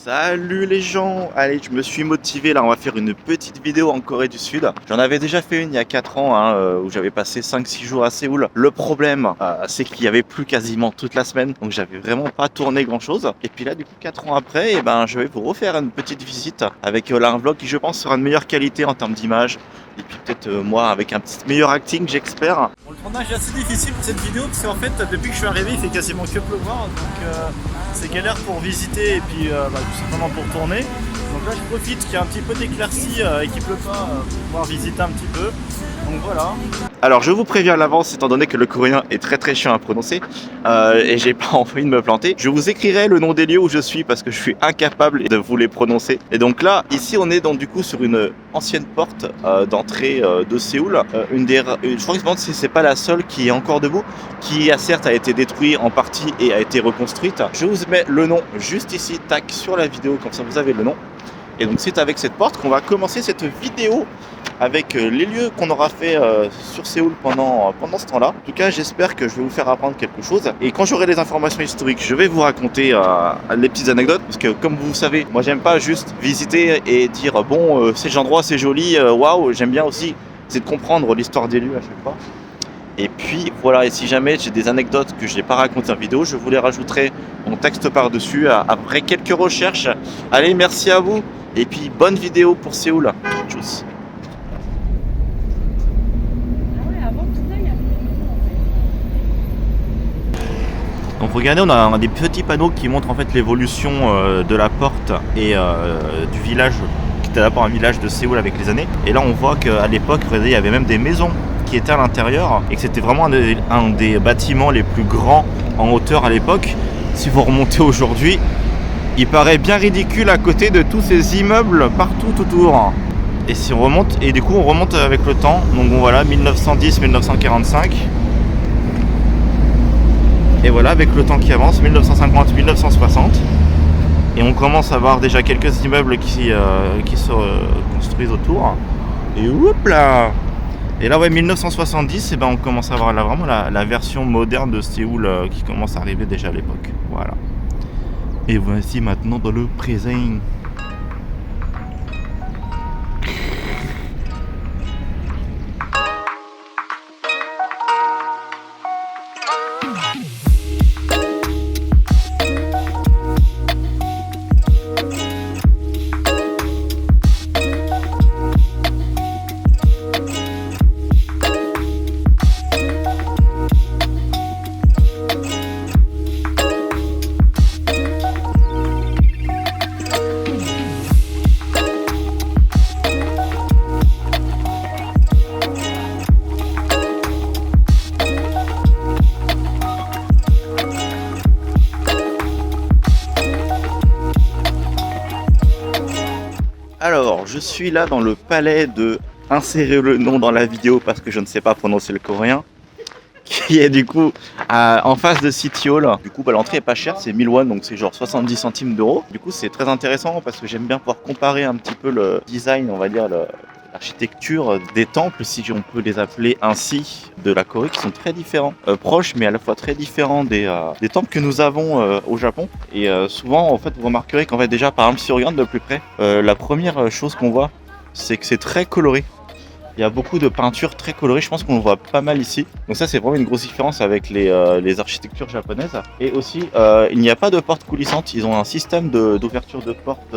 Salut les gens! Allez, je me suis motivé là, on va faire une petite vidéo en Corée du Sud. J'en avais déjà fait une il y a 4 ans hein, où j'avais passé 5-6 jours à Séoul. Le problème, c'est qu'il y avait plu quasiment toute la semaine, donc j'avais vraiment pas tourné grand chose. Et puis là, du coup, 4 ans après, je vais vous refaire une petite visite avec là, un vlog qui, je pense, sera de meilleure qualité en termes d'image. Et puis peut-être moi avec un petit meilleur acting, j'espère. Bon, le tournage est assez difficile pour cette vidéo parce qu'en fait, depuis que je suis arrivé, il fait quasiment que pleuvoir. Donc c'est galère pour visiter et puis tout simplement pour tourner. Donc là, je profite qu'il y a un petit peu d'éclaircie et qu'il pleut pas pour pouvoir visiter un petit peu. Donc voilà. Alors je vous préviens à l'avance, étant donné que le coréen est très chiant à prononcer et j'ai pas envie de me planter, je vous écrirai le nom des lieux où je suis parce que je suis incapable de vous les prononcer. Et donc là, ici on est donc du coup sur une ancienne porte d'entrée de Séoul. Je crois que c'est pas la seule qui est encore debout, qui certes a été détruite en partie et a été reconstruite. Je vous mets le nom juste ici, tac, sur la vidéo, comme ça vous avez le nom. Et donc c'est avec cette porte qu'on va commencer cette vidéo avec les lieux qu'on aura fait sur Séoul pendant ce temps-là. En tout cas, j'espère que je vais vous faire apprendre quelque chose. Et quand j'aurai des informations historiques, je vais vous raconter les petites anecdotes. Parce que comme vous savez, moi j'aime pas juste visiter et dire bon, cet endroit c'est joli, waouh. J'aime bien aussi, c'est de comprendre l'histoire des lieux à chaque fois. Et puis voilà, et si jamais j'ai des anecdotes que je n'ai pas racontées en vidéo, je vous les rajouterai en texte par-dessus après quelques recherches. Allez, merci à vous. Et puis bonne vidéo pour Séoul. Tchuss. Donc regardez, on a des petits panneaux qui montrent en fait l'évolution de la porte et du village, qui était d'abord un village de Séoul avec les années. Et là on voit qu'à l'époque, regardez, il y avait même des maisons qui étaient à l'intérieur et que c'était vraiment un des bâtiments les plus grands en hauteur à l'époque. Si vous remontez aujourd'hui, il paraît bien ridicule à côté de tous ces immeubles partout autour. Et si on remonte, et du coup on remonte avec le temps, donc bon, voilà, 1910-1945. Et voilà, avec le temps qui avance, 1950-1960. Et on commence à voir déjà quelques immeubles qui se construisent autour. Et hop là! Et là, ouais, 1970, et on commence à voir là, vraiment la version moderne de Séoul qui commence à arriver déjà à l'époque. Voilà. Et voici maintenant dans le présent. Alors, je suis là dans le palais de insérer le nom dans la vidéo parce que je ne sais pas prononcer le coréen, qui est du coup en face de City Hall. Du coup, l'entrée est pas chère, c'est 1000 won, donc c'est genre 70 centimes d'euros. Du coup, c'est très intéressant parce que j'aime bien pouvoir comparer un petit peu le design, on va dire, l'architecture des temples, si on peut les appeler ainsi, de la Corée, qui sont très différents, proches mais à la fois très différents des temples que nous avons au Japon. Et souvent, en fait, vous remarquerez qu'en fait déjà, par exemple, si on regarde de plus près, la première chose qu'on voit, c'est que c'est très coloré. Il y a beaucoup de peintures très colorées, je pense qu'on le voit pas mal ici. Donc ça, c'est vraiment une grosse différence avec les architectures japonaises. Et aussi, il n'y a pas de porte coulissante. Ils ont un système d'ouverture de porte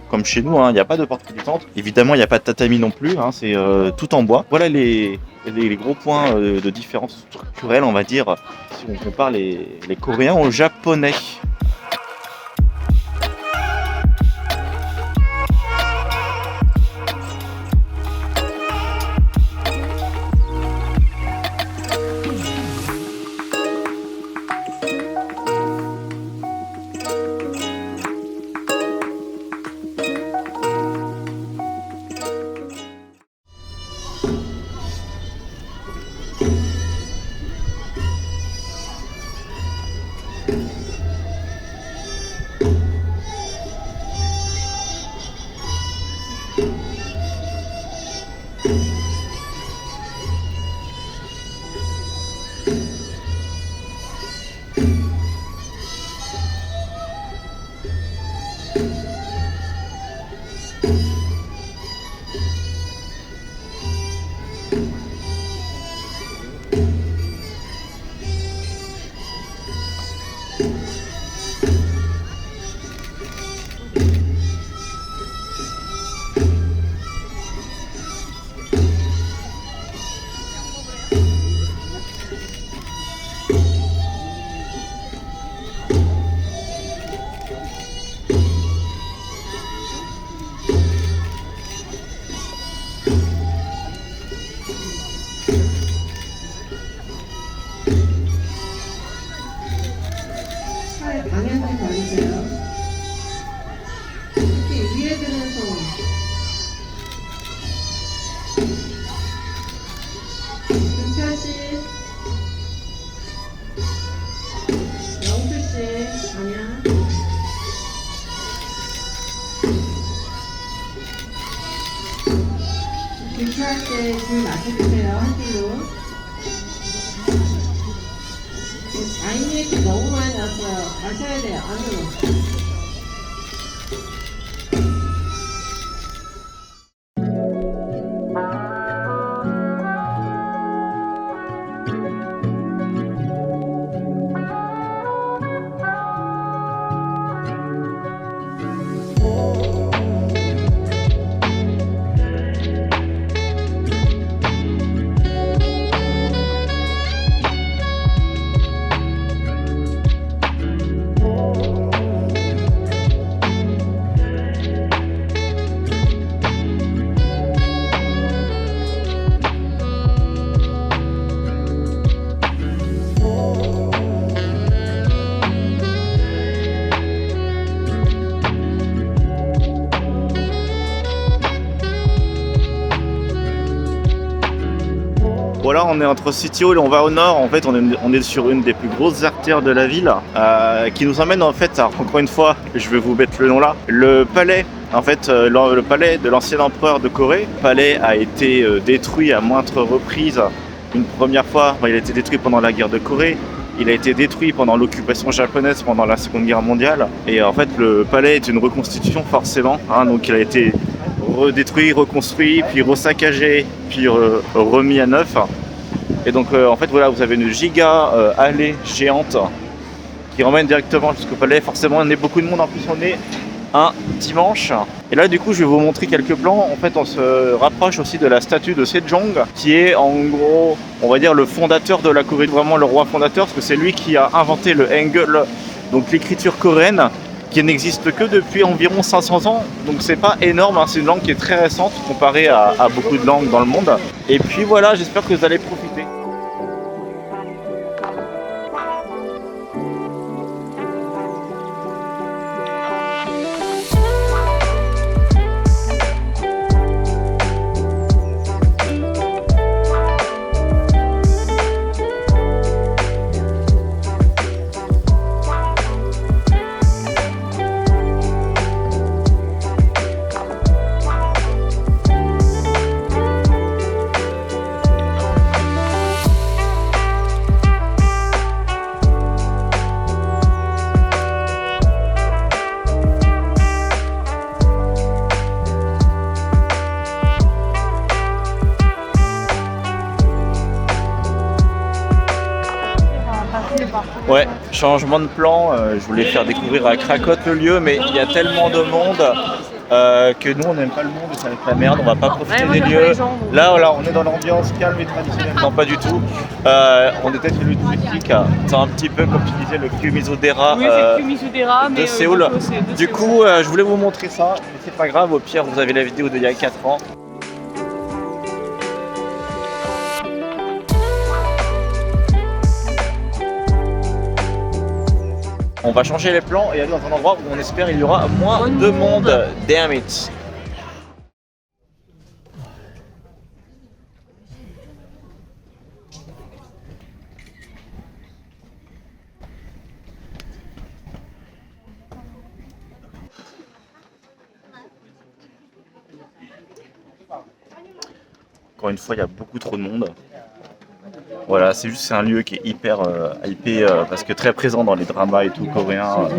comme chez nous, hein. Il n'y a pas de porte coulissante. Évidemment, il n'y a pas de tatami non plus, hein. C'est tout en bois. Voilà les gros points de différence structurelle, on va dire, si on compare les Coréens aux Japonais. 주차할 때 줄 맞춰주세요. 한 줄로. 아이네이트 너무 많이 났어요. 마셔야 돼요. 안으로. Voilà, on est entre City Hall et on va au nord. En fait, on est sur une des plus grosses artères de la ville qui nous emmène en fait, encore une fois, je vais vous mettre le nom là, le palais. En fait, le palais de l'ancien empereur de Corée. Le palais a été détruit à maintes reprises. Une première fois, il a été détruit pendant la guerre de Corée. Il a été détruit pendant l'occupation japonaise pendant la Seconde Guerre mondiale. Et en fait, le palais est une reconstitution forcément. Donc il a été redétruit, reconstruit, puis resaccagé, puis remis à neuf. Et donc en fait voilà, vous avez une giga allée géante qui emmène directement jusqu'au palais. Forcément, on est beaucoup de monde, en plus on est un dimanche. Et là du coup je vais vous montrer quelques plans. En fait on se rapproche aussi de la statue de Sejong qui est en gros, on va dire, le fondateur de la Corée, vraiment le roi fondateur, parce que c'est lui qui a inventé le Hangul, donc l'écriture coréenne, qui n'existe que depuis environ 500 ans, donc c'est pas énorme, c'est une langue qui est très récente comparée à beaucoup de langues dans le monde. Et puis voilà, j'espère que vous allez profiter. Ouais, changement de plan, je voulais faire découvrir à Krakot le lieu, mais il y a tellement de monde que nous on n'aime pas le monde, ça va être la merde, on va pas profiter des lieux. Là voilà, on est dans l'ambiance calme et traditionnelle, non pas du tout. On était sur le touristique, c'est un petit peu comme tu disais le Kyumizudera de Séoul. Du coup, je voulais vous montrer ça, mais c'est pas grave, au pire vous avez la vidéo d'il y a 4 ans. On va changer les plans et aller dans un endroit où on espère il y aura moins de monde. Damn it! Encore une fois, il y a beaucoup trop de monde. Voilà, c'est juste, c'est un lieu qui est hyper hypé parce que très présent dans les dramas et tout coréens.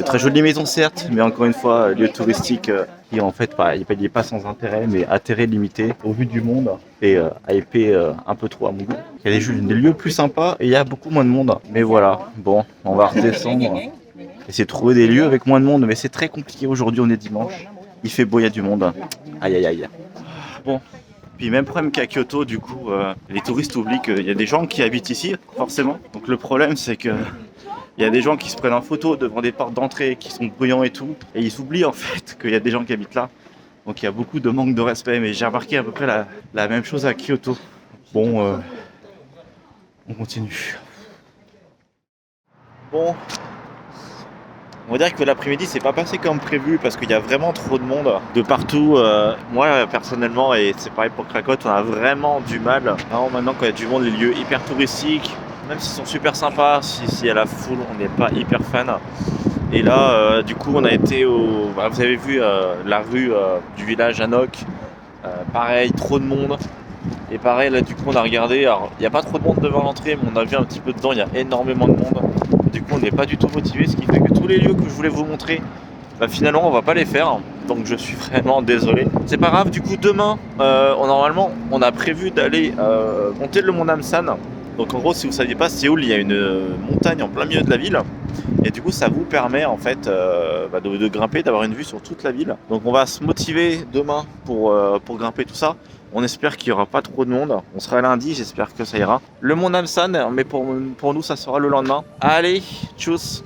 Très jolie maison certes, mais encore une fois, lieu touristique qui en fait il n'est pas sans intérêt, mais intérêt limité au vu du monde et hypé un peu trop à mon goût. Il y a des lieux plus sympas et il y a beaucoup moins de monde. Mais voilà, bon, on va redescendre, essayer de trouver des lieux avec moins de monde, mais c'est très compliqué aujourd'hui, on est dimanche. Il fait beau, il y a du monde. Aïe aïe aïe. Bon. Puis même problème qu'à Kyoto, du coup, les touristes oublient qu'il y a des gens qui habitent ici, forcément. Donc le problème, c'est que il y a des gens qui se prennent en photo devant des portes d'entrée qui sont bruyants et tout. Et ils oublient en fait qu'il y a des gens qui habitent là. Donc il y a beaucoup de manque de respect. Mais j'ai remarqué à peu près la même chose à Kyoto. Bon, on continue. Bon. On va dire que l'après-midi c'est pas passé comme prévu parce qu'il y a vraiment trop de monde de partout. Moi personnellement, et c'est pareil pour Krakot, on a vraiment du mal. Alors, maintenant quand il y a du monde, les lieux hyper touristiques, même s'ils sont super sympas, si y a la foule, on n'est pas hyper fan. Et là, du coup, on a été vous avez vu la rue du village Hanok, pareil, trop de monde. Et pareil, là, du coup, on a regardé. Alors, il n'y a pas trop de monde devant l'entrée, mais on a vu un petit peu dedans, il y a énormément de monde. Du coup, on n'est pas du tout motivé, ce qui fait que tous les lieux que je voulais vous montrer, bah, finalement, on va pas les faire. Donc, je suis vraiment désolé. C'est pas grave, du coup, demain, normalement, on a prévu d'aller monter le mont Namsan. Donc, en gros, si vous ne saviez pas, Séoul, il y a une montagne en plein milieu de la ville. Et du coup, ça vous permet en fait de grimper, d'avoir une vue sur toute la ville. Donc, on va se motiver demain pour grimper tout ça. On espère qu'il n'y aura pas trop de monde. On sera lundi, j'espère que ça ira. Le mont Namsan, mais pour nous, ça sera le lendemain. Allez, tchuss!